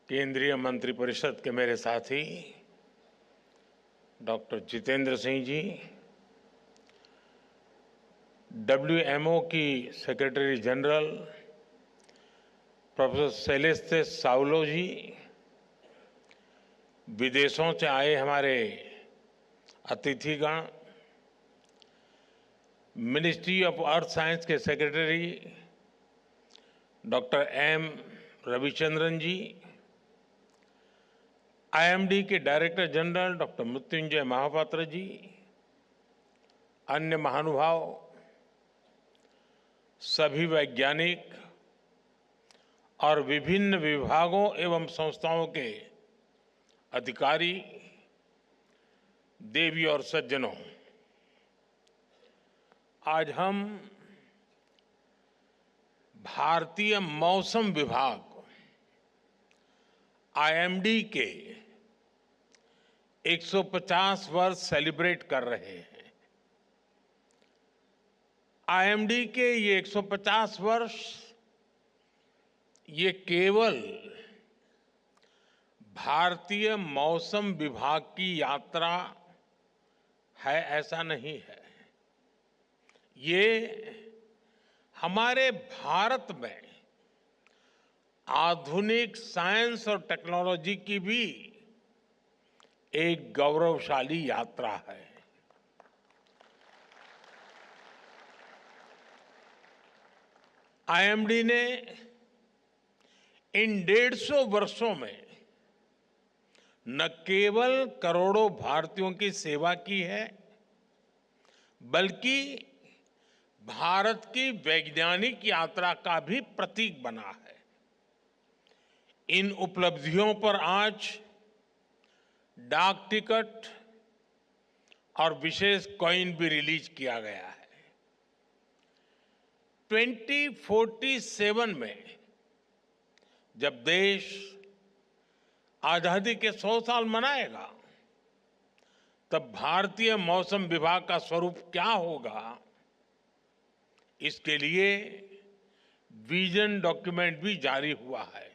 केंद्रीय मंत्रिपरिषद के मेरे साथी डॉक्टर जितेंद्र सिंह जी, डब्ल्यूएमओ की secretary general professor Celeste Saulo ji, विदेशों से आए हमारे अतिथिगण, मिनिस्ट्री ऑफ अर्थ साइंस के secretary doctor M Ravichandran ji, IMD के director general doctor Mrutyunjay Mohapatra ji, अन्य महानुभाव, सभी वैज्ञानिक और विभिन्न विभागों एवं संस्थाओं के अधिकारी, देवी और सज्जनों, आज हम भारतीय मौसम विभाग आईएमडी के 150 वर्ष सेलिब्रेट कर रहे हैं। आईएमडी के ये 150 वर्ष ये केवल भारतीय मौसम विभाग की यात्रा है ऐसा नहीं है, ये हमारे भारत में आधुनिक साइंस और टेक्नोलॉजी की भी एक गौरवशाली यात्रा है। आईएमडी ने इन 150 वर्षों में न केवल करोड़ों भारतीयों की सेवा की है, बल्कि भारत की वैज्ञानिक यात्रा का भी प्रतीक बना है। इन उपलब्धियों पर आज डाक टिकट और विशेष कॉइन भी रिलीज किया गया है। 2047 में जब देश आजादी के 100 साल मनाएगा, तब भारतीय मौसम विभाग का स्वरूप क्या होगा, इसके लिए विजन डॉक्यूमेंट भी जारी हुआ है।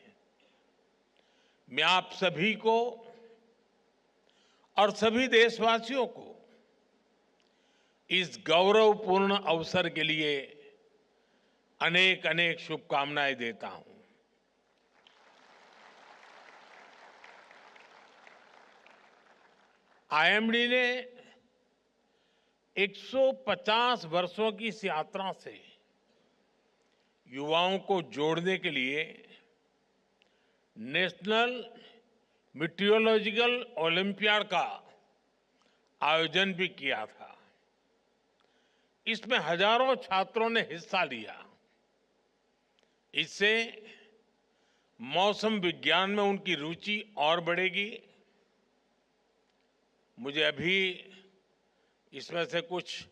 मैं आप सभी को और सभी देशवासियों को इस गौरवपूर्ण अवसर के लिए अनेक अनेक शुभकामनाएं देता हूं। आईएमडी ने 150 वर्षों की इस यात्रा से युवाओं को जोड़ने के लिए नेशनल मीटियोलॉजिकल ओलंपियाड का आयोजन भी किया था। इसमें हजारों छात्रों ने हिस्सा लिया। इससे मौसम विज्ञान में उनकी रुचि और बढ़ेगी। मुझे अभी इसमें से कुछ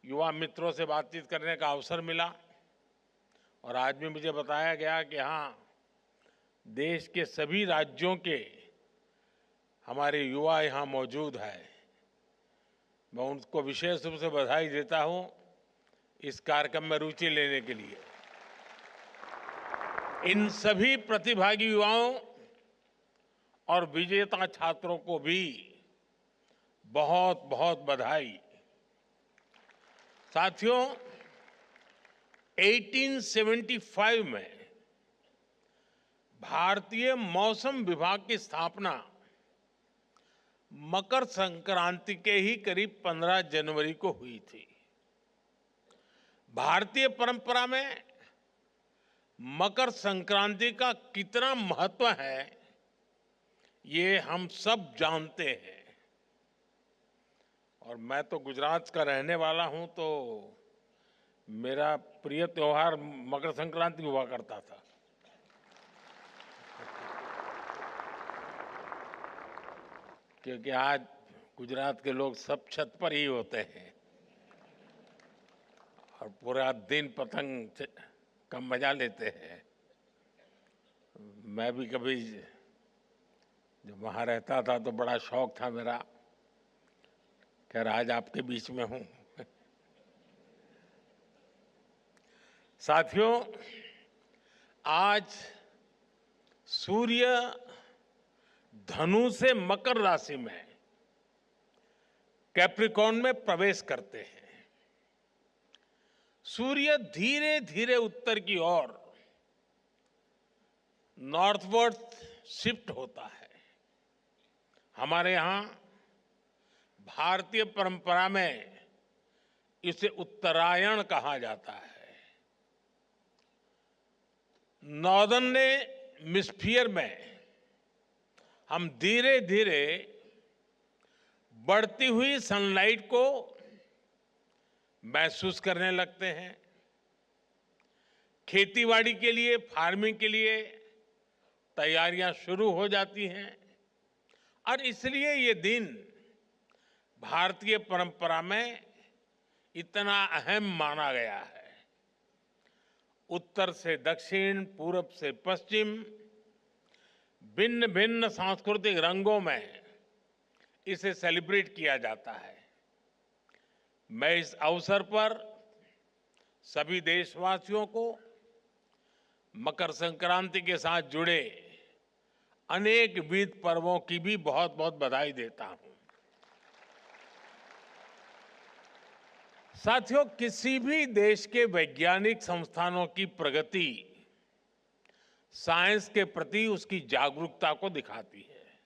युवा मित्रों से बातचीत करने का अवसर मिला और आज भी मुझे बताया गया कि हाँ, देश के सभी राज्यों के हमारे युवा यहाँ मौजूद है। मैं उनको विशेष रूप से बधाई देता हूँ इस कार्यक्रम में रुचि लेने के लिए। इन सभी प्रतिभागी युवाओं और विजेता छात्रों को भी बहुत बहुत बधाई। साथियों, 1875 में भारतीय मौसम विभाग की स्थापना मकर संक्रांति के ही करीब 15 जनवरी को हुई थी। भारतीय परंपरा में मकर संक्रांति का कितना महत्व है, ये हम सब जानते हैं। और मैं तो गुजरात का रहने वाला हूं, तो मेरा प्रिय त्योहार मकर संक्रांति हुआ करता था। क्योंकि आज गुजरात के लोग सब छत पर ही होते हैं और पूरा दिन पतंग का मजा लेते हैं। मैं भी कभी जब वहाँ रहता था तो बड़ा शौक था मेरा, खैर आज आपके बीच में हूँ। साथियों, आज सूर्य धनु से मकर राशि में कैप्रिकॉर्न में प्रवेश करते हैं। सूर्य धीरे धीरे उत्तर की ओर नॉर्थवर्ड शिफ्ट होता है। हमारे यहां भारतीय परंपरा में इसे उत्तरायण कहा जाता है। नॉर्दर्न हेमिस्फीयर में हम धीरे धीरे बढ़ती हुई सनलाइट को महसूस करने लगते हैं। खेतीबाड़ी के लिए, फार्मिंग के लिए तैयारियां शुरू हो जाती हैं और इसलिए ये दिन भारतीय परंपरा में इतना अहम माना गया है। उत्तर से दक्षिण, पूरब से पश्चिम, भिन्न भिन्न सांस्कृतिक रंगों में इसे सेलिब्रेट किया जाता है। मैं इस अवसर पर सभी देशवासियों को मकर संक्रांति के साथ जुड़े अनेक विविध पर्वों की भी बहुत बहुत बधाई देता हूं। साथियों, किसी भी देश के वैज्ञानिक संस्थानों की प्रगति साइंस के प्रति उसकी जागरूकता को दिखाती है।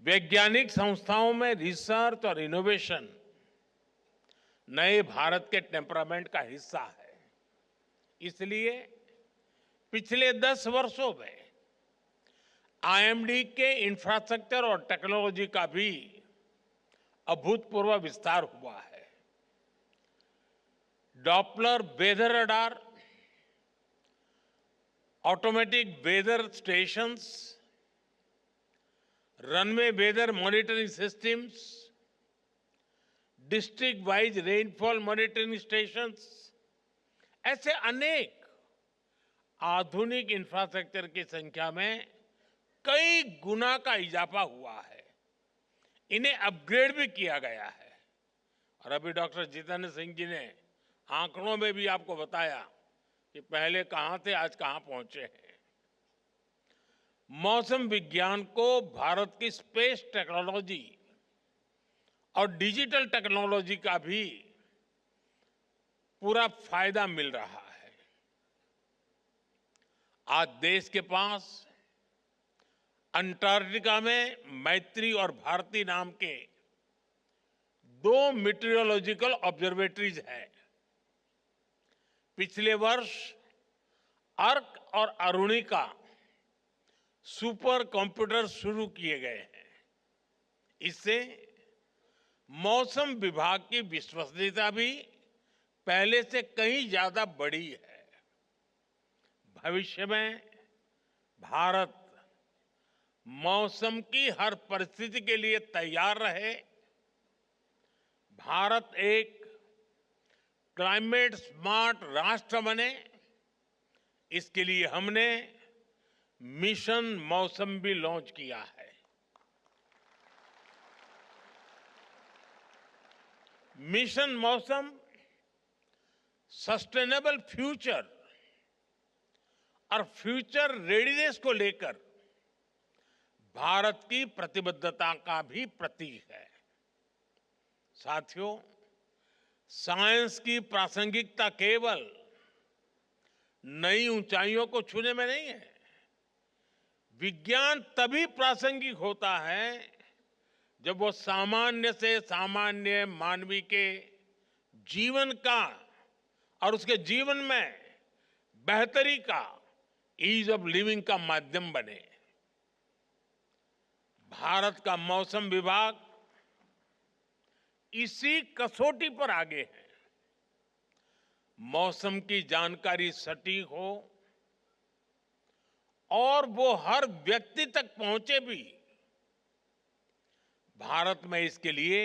वैज्ञानिक संस्थाओं में रिसर्च और इनोवेशन नए भारत के टेम्परामेंट का हिस्सा है। इसलिए पिछले 10 वर्षों में आईएमडी के इंफ्रास्ट्रक्चर और टेक्नोलॉजी का भी अभूतपूर्व विस्तार हुआ है। Doppler weather radar, automatic weather stations, runway weather monitoring systems, district wise rainfall monitoring stations, ऐसे अनेक आधुनिक इंफ्रास्ट्रक्चर की संख्या में कई गुना का इजाफा हुआ है। इन्हें अपग्रेड भी किया गया है। और अभी डॉक्टर जितेंद्र सिंह जी ने आंकड़ों में भी आपको बताया कि पहले कहां थे, आज कहां पहुंचे हैं। मौसम विज्ञान को भारत की स्पेस टेक्नोलॉजी और डिजिटल टेक्नोलॉजी का भी पूरा फायदा मिल रहा है। आज देश के पास अंटार्कटिका में मैत्री और भारती नाम के 2 मीटरोलॉजिकल ऑब्जर्वेटरीज हैं। पिछले वर्ष अर्क और अरुणिका सुपर कंप्यूटर शुरू किए गए हैं। इससे मौसम विभाग की विश्वसनीयता भी पहले से कहीं ज्यादा बढ़ी है। भविष्य में भारत मौसम की हर परिस्थिति के लिए तैयार रहे। भारत एक क्लाइमेट स्मार्ट राष्ट्र बने, इसके लिए हमने मिशन मौसम भी लॉन्च किया है। मिशन मौसम सस्टेनेबल फ्यूचर और फ्यूचर रेडीनेस को लेकर भारत की प्रतिबद्धता का भी प्रतीक है। साथियों, साइंस की प्रासंगिकता केवल नई ऊंचाइयों को छूने में नहीं है। विज्ञान तभी प्रासंगिक होता है जब वो सामान्य से सामान्य मानवी के जीवन का और उसके जीवन में बेहतरी का, ईज ऑफ लिविंग का माध्यम बने। भारत का मौसम विभाग इसी कसौटी पर आगे है। मौसम की जानकारी सटीक हो और वो हर व्यक्ति तक पहुंचे भी। भारत में इसके लिए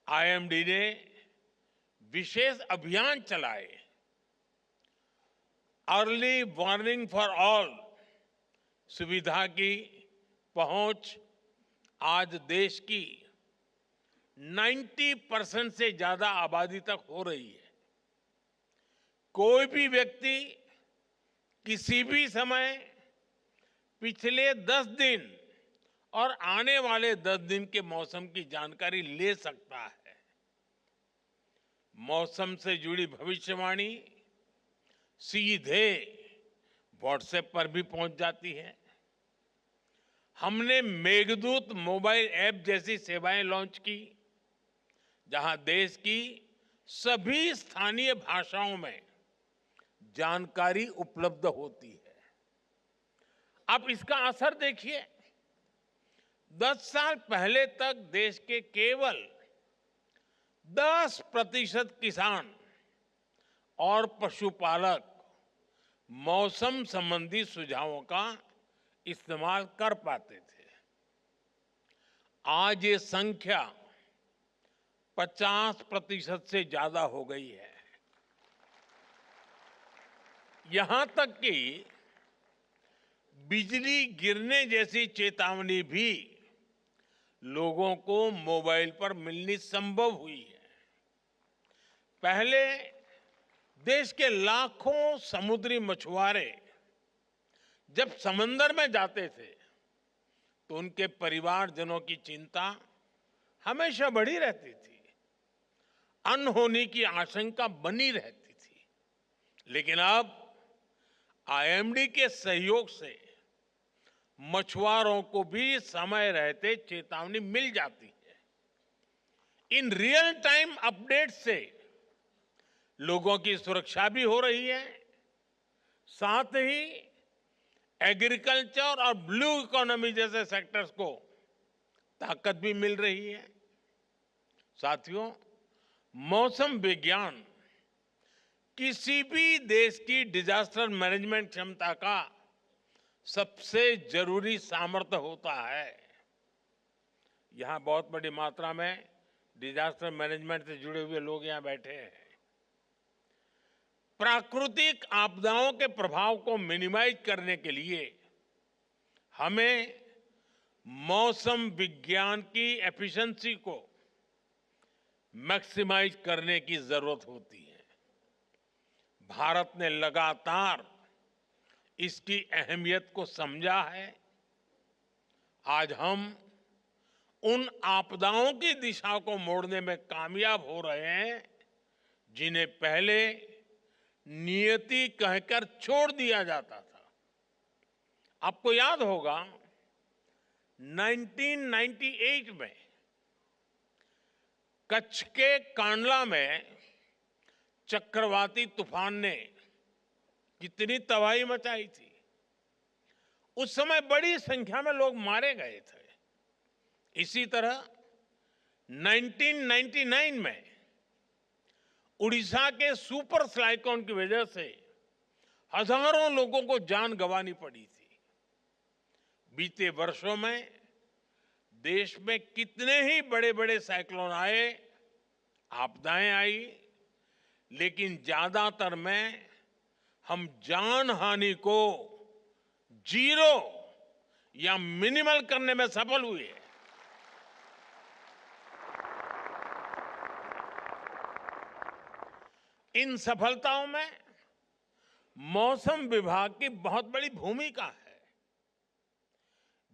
आईएमडी ने विशेष अभियान चलाए। अर्ली वार्निंग फॉर ऑल सुविधा की पहुंच आज देश की 90% से ज्यादा आबादी तक हो रही है। कोई भी व्यक्ति किसी भी समय पिछले 10 दिन और आने वाले 10 दिन के मौसम की जानकारी ले सकता है। मौसम से जुड़ी भविष्यवाणी सीधे व्हाट्सएप पर भी पहुंच जाती है। हमने मेघदूत मोबाइल ऐप जैसी सेवाएं लॉन्च की, जहां देश की सभी स्थानीय भाषाओं में जानकारी उपलब्ध होती है। अब इसका असर देखिए। 10 साल पहले तक देश के केवल 10% किसान और पशुपालक मौसम संबंधी सुझावों का इस्तेमाल कर पाते थे। आज ये संख्या 50% से ज्यादा हो गई है। यहां तक कि बिजली गिरने जैसी चेतावनी भी लोगों को मोबाइल पर मिलनी संभव हुई है। पहले देश के लाखों समुद्री मछुआरे जब समंदर में जाते थे तो उनके परिवारजनों की चिंता हमेशा बढ़ी रहती थी। अनहोनी की आशंका बनी रहती थी। लेकिन अब आईएमडी के सहयोग से मछुआरों को भी समय रहते चेतावनी मिल जाती है। इन रियल टाइम अपडेट से लोगों की सुरक्षा भी हो रही है, साथ ही एग्रीकल्चर और ब्लू इकोनॉमी जैसे सेक्टर्स को ताकत भी मिल रही है। साथियों, मौसम विज्ञान किसी भी देश की डिजास्टर मैनेजमेंट क्षमता का सबसे जरूरी सामर्थ्य होता है। यहां बहुत बड़ी मात्रा में डिजास्टर मैनेजमेंट से जुड़े हुए लोग यहां बैठे हैं। प्राकृतिक आपदाओं के प्रभाव को मिनिमाइज करने के लिए हमें मौसम विज्ञान की एफिशिएंसी को मैक्सिमाइज करने की जरूरत होती है। भारत ने लगातार इसकी अहमियत को समझा है। आज हम उन आपदाओं की दिशा को मोड़ने में कामयाब हो रहे हैं जिन्हें पहले नियति कहकर छोड़ दिया जाता था। आपको याद होगा 1998 में कच्छ के कांडला में चक्रवाती तूफान ने कितनी तबाही मचाई थी। उस समय बड़ी संख्या में लोग मारे गए थे। इसी तरह 1999 में उड़ीसा के सुपर साइक्लोन की वजह से हजारों लोगों को जान गंवानी पड़ी थी। बीते वर्षों में देश में कितने ही बड़े बड़े साइक्लोन आए, आपदाएं आई, लेकिन ज्यादातर में हम जान हानि को जीरो या मिनिमल करने में सफल हुए। इन सफलताओं में मौसम विभाग की बहुत बड़ी भूमिका है।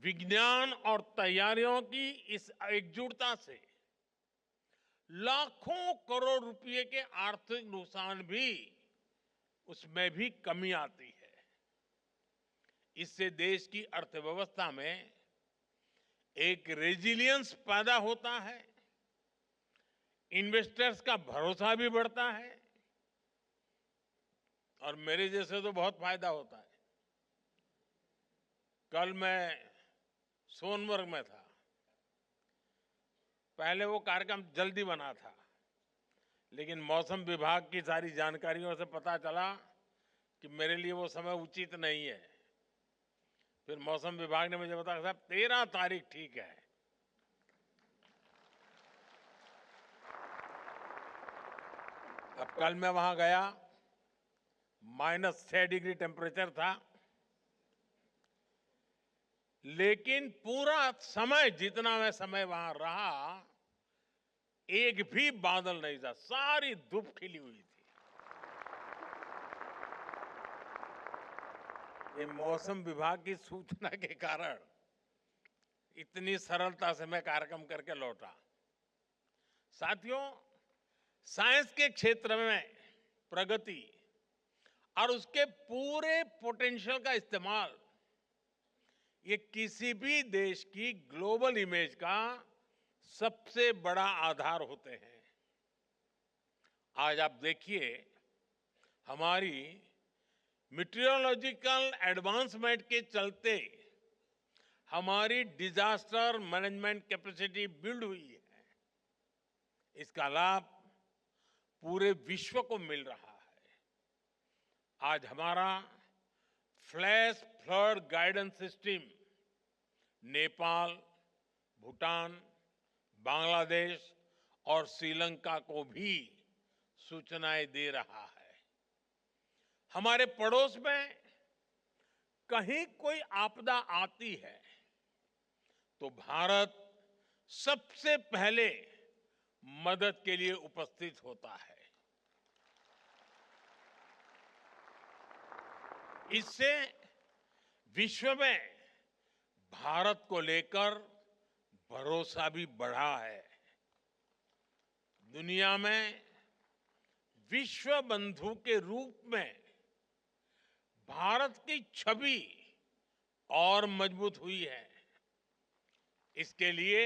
विज्ञान और तैयारियों की इस एकजुटता से लाखों करोड़ रुपए के आर्थिक नुकसान भी उसमें भी कमी आती है। इससे देश की अर्थव्यवस्था में एक रेजिलियंस पैदा होता है, इन्वेस्टर्स का भरोसा भी बढ़ता है और मेरे जैसे तो बहुत फायदा होता है। कल मैं सोनमर्ग में था। पहले वो कार्यक्रम जल्दी बना था, लेकिन मौसम विभाग की सारी जानकारियों से पता चला कि मेरे लिए वो समय उचित नहीं है। फिर मौसम विभाग ने मुझे बताया, साहब 13 तारीख ठीक है। अब कल मैं वहां गया, -6 डिग्री टेम्परेचर था, लेकिन पूरा समय जितना मैं समय वहां रहा, एक भी बादल नहीं था, सारी धूप खिली हुई थी। ये मौसम विभाग की सूचना के कारण इतनी सरलता से मैं कार्यक्रम करके लौटा। साथियों, साइंस के क्षेत्र में प्रगति और उसके पूरे पोटेंशियल का इस्तेमाल ये किसी भी देश की ग्लोबल इमेज का सबसे बड़ा आधार होते हैं। आज आप देखिए, हमारी मीटरोलॉजिकल एडवांसमेंट के चलते हमारी डिजास्टर मैनेजमेंट कैपेसिटी बिल्ड हुई है। इसका लाभ पूरे विश्व को मिल रहा है। आज हमारा flash flood guidance system Nepal, Bhutan, Bangladesh और श्रीलंका को भी सूचनाएं दे रहा है। हमारे पड़ोस में कहीं कोई आपदा आती है तो भारत सबसे पहले मदद के लिए उपस्थित होता है। इससे विश्व में भारत को लेकर भरोसा भी बढ़ा है। दुनिया में विश्व बंधु के रूप में भारत की छवि और मजबूत हुई है। इसके लिए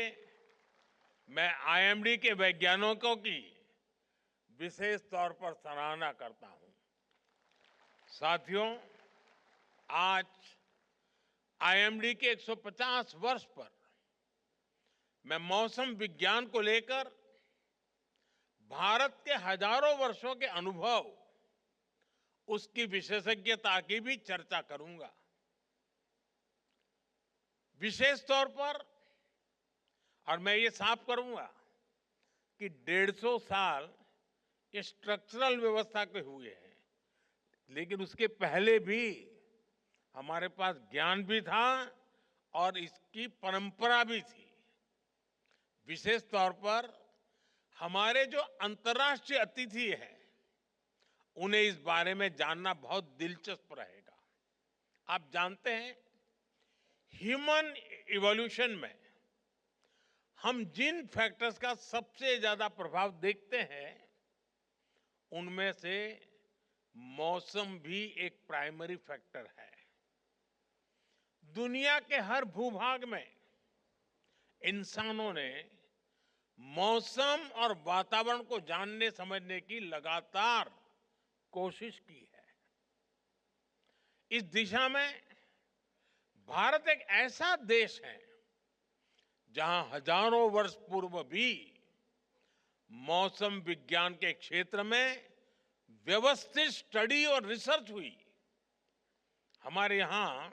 मैं आईएमडी के वैज्ञानिकों की विशेष तौर पर सराहना करता हूं। साथियों, आज आईएमडी के 150 वर्ष पर मैं मौसम विज्ञान को लेकर भारत के हजारों वर्षों के अनुभव, उसकी विशेषज्ञता की भी चर्चा करूंगा। विशेष तौर पर, और मैं ये साफ करूंगा कि 150 साल ये स्ट्रक्चरल व्यवस्था के हुए हैं, लेकिन उसके पहले भी हमारे पास ज्ञान भी था और इसकी परंपरा भी थी। विशेष तौर पर हमारे जो अंतर्राष्ट्रीय अतिथि हैं, उन्हें इस बारे में जानना बहुत दिलचस्प रहेगा। आप जानते हैं, ह्यूमन इवोल्यूशन में हम जिन फैक्टर्स का सबसे ज्यादा प्रभाव देखते हैं, उनमें से मौसम भी एक प्राइमरी फैक्टर है। दुनिया के हर भूभाग में इंसानों ने मौसम और वातावरण को जानने समझने की लगातार कोशिश की है। इस दिशा में भारत एक ऐसा देश है जहां हजारों वर्ष पूर्व भी मौसम विज्ञान के क्षेत्र में व्यवस्थित स्टडी और रिसर्च हुई। हमारे यहां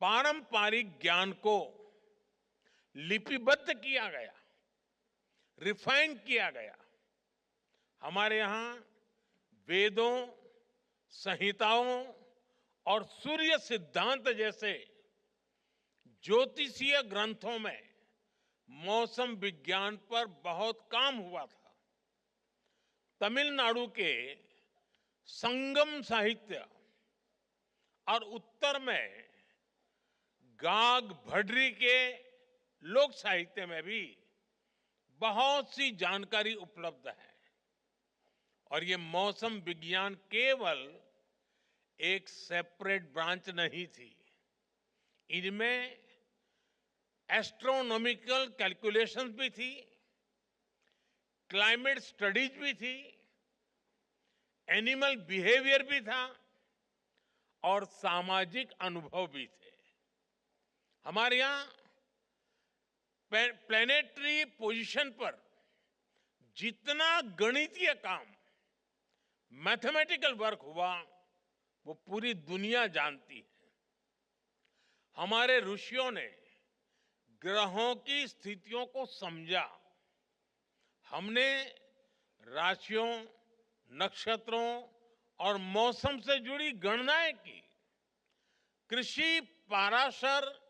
पारंपरिक ज्ञान को लिपिबद्ध किया गया, रिफाइन किया गया। हमारे यहां वेदों, संहिताओं और सूर्य सिद्धांत जैसे ज्योतिषीय ग्रंथों में मौसम विज्ञान पर बहुत काम हुआ था। तमिलनाडु के संगम साहित्य और उत्तर में गाग भड्री के लोक साहित्य में भी बहुत सी जानकारी उपलब्ध है। और ये मौसम विज्ञान केवल एक सेपरेट ब्रांच नहीं थी, इनमें एस्ट्रोनॉमिकल कैलकुलेशंस भी थी, क्लाइमेट स्टडीज भी थी, एनिमल बिहेवियर भी था और सामाजिक अनुभव भी थे। हमारे यहां प्लेनेटरी पोजीशन पर जितना गणितीय काम, मैथमेटिकल वर्क हुआ, वो पूरी दुनिया जानती है। हमारे ऋषियों ने ग्रहों की स्थितियों को समझा। हमने राशियों, नक्षत्रों और मौसम से जुड़ी गणनाएं की। कृषि पराशर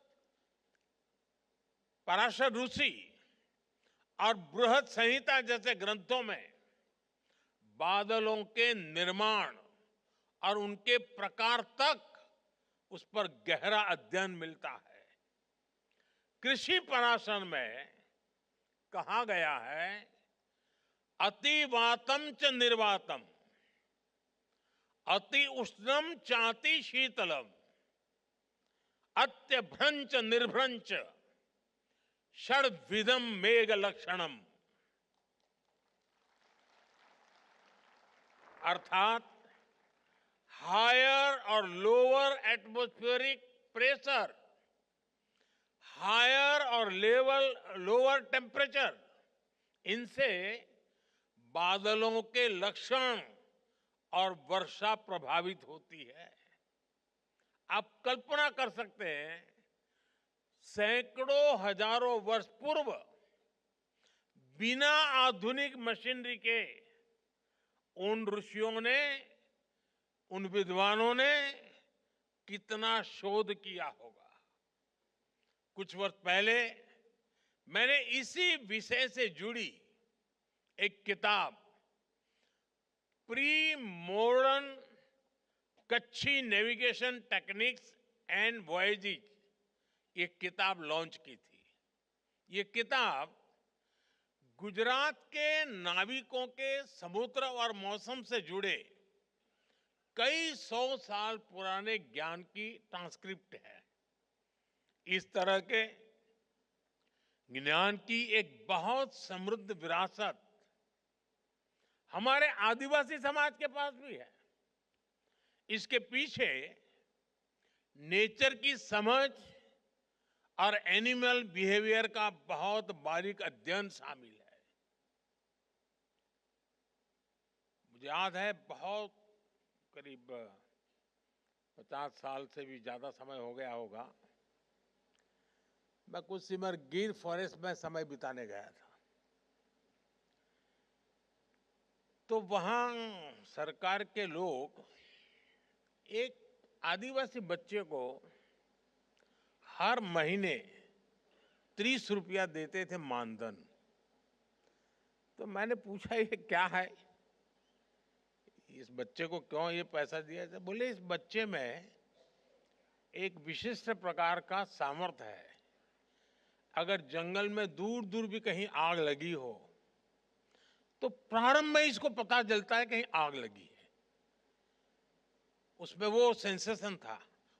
ऋषि और बृहद संहिता जैसे ग्रंथों में बादलों के निर्माण और उनके प्रकार तक उस पर गहरा अध्ययन मिलता है। कृषि पराशर में कहा गया है, अतिवातम च निर्वातम, अति उष्णम चाति शीतलम, अत्यभ्रंच निर्भ्रंच षड्विधम मेघ लक्षणम। अर्थात हायर और लोअर एटमॉस्फेरिक प्रेशर, हायर और लोअर टेम्परेचर, इनसे बादलों के लक्षण और वर्षा प्रभावित होती है। आप कल्पना कर सकते हैं, सैकड़ों हजारों वर्ष पूर्व बिना आधुनिक मशीनरी के उन ऋषियों ने, उन विद्वानों ने कितना शोध किया होगा। कुछ वर्ष पहले मैंने इसी विषय से जुड़ी एक किताब, pre modern Kutchi navigation techniques and voyages, ये किताब लॉन्च की थी। ये किताब गुजरात के नाविकों के समुद्र और मौसम से जुड़े कई सौ साल पुराने ज्ञान की ट्रांसक्रिप्ट है। इस तरह के ज्ञान की एक बहुत समृद्ध विरासत हमारे आदिवासी समाज के पास भी है। इसके पीछे नेचर की समझ और एनिमल बिहेवियर का बहुत बारीक अध्ययन शामिल है। मुझे याद है, बहुत करीब 50 साल से भी ज्यादा समय हो गया होगा, मैं कुछ सिमर गिर फॉरेस्ट में समय बिताने गया था। तो वहां सरकार के लोग एक आदिवासी बच्चे को हर महीने 30 रुपया देते थे मानधन। तो मैंने पूछा, ये क्या है, इस बच्चे को क्यों ये पैसा दिया जाता? बोले, इस बच्चे में एक विशिष्ट प्रकार का सामर्थ्य है। अगर जंगल में दूर दूर भी कहीं आग लगी हो तो प्रारंभ में इसको पता चलता है कहीं आग लगी है। उसमें वो सेंसेशन था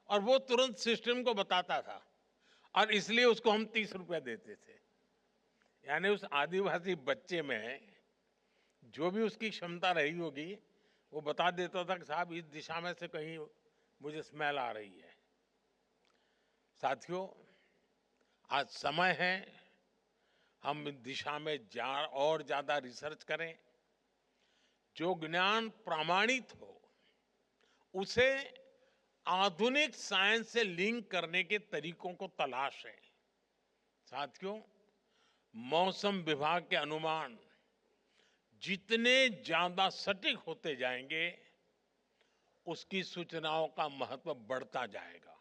और वो तुरंत सिस्टम को बताता था, और इसलिए उसको हम 30 रुपया देते थे। यानी उस आदिवासी बच्चे में जो भी उसकी क्षमता रही होगी, वो बता देता था कि साहब इस दिशा में से कहीं मुझे स्मेल आ रही है। साथियों, आज समय है हम इस दिशा में और ज्यादा रिसर्च करें। जो ज्ञान प्रामाणिक हो उसे आधुनिक साइंस से लिंक करने के तरीकों को तलाशें। साथियों, मौसम विभाग के अनुमान जितने ज्यादा सटीक होते जाएंगे, उसकी सूचनाओं का महत्व बढ़ता जाएगा।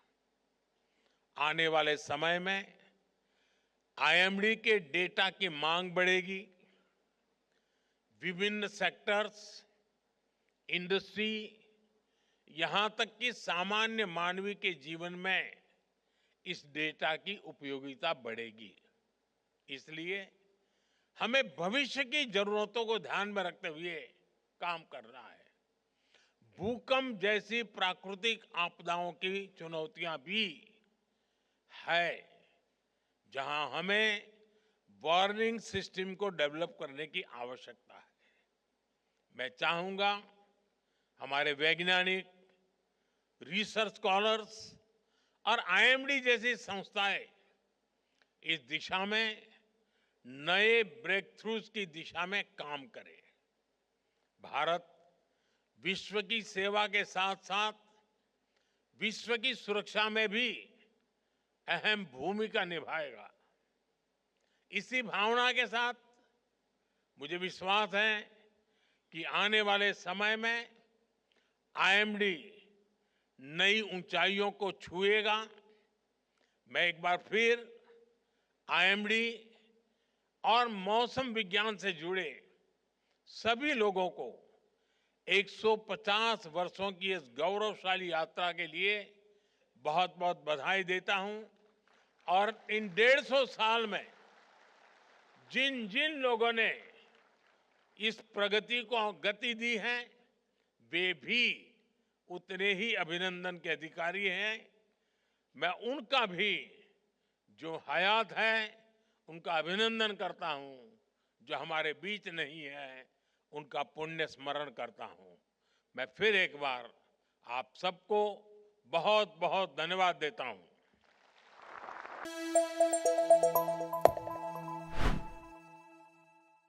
आने वाले समय में आईएमडी के डेटा की मांग बढ़ेगी। विभिन्न सेक्टर्स, इंडस्ट्री, यहां तक कि सामान्य मानवी के जीवन में इस डेटा की उपयोगिता बढ़ेगी। इसलिए हमें भविष्य की जरूरतों को ध्यान में रखते हुए काम करना है। भूकंप जैसी प्राकृतिक आपदाओं की चुनौतियां भी है, जहां हमें वार्निंग सिस्टम को डेवलप करने की आवश्यकता है। मैं चाहूंगा हमारे वैज्ञानिक, रिसर्च स्कॉलर्स और आईएमडी जैसी संस्थाएं इस दिशा में नए ब्रेक थ्रूज की दिशा में काम करें। भारत विश्व की सेवा के साथ साथ विश्व की सुरक्षा में भी अहम भूमिका निभाएगा। इसी भावना के साथ मुझे विश्वास है कि आने वाले समय में आईएमडी नई ऊंचाइयों को छुएगा। मैं एक बार फिर आईएमडी और मौसम विज्ञान से जुड़े सभी लोगों को 150 वर्षों की इस गौरवशाली यात्रा के लिए बहुत बहुत बधाई देता हूं और इन 150 साल में जिन जिन लोगों ने इस प्रगति को गति दी है वे भी उतने ही अभिनंदन के अधिकारी हैं। मैं उनका भी जो हयात है उनका अभिनंदन करता हूं, जो हमारे बीच नहीं है उनका पुण्य स्मरण करता हूं। मैं फिर एक बार आप सबको बहुत बहुत धन्यवाद देता हूं।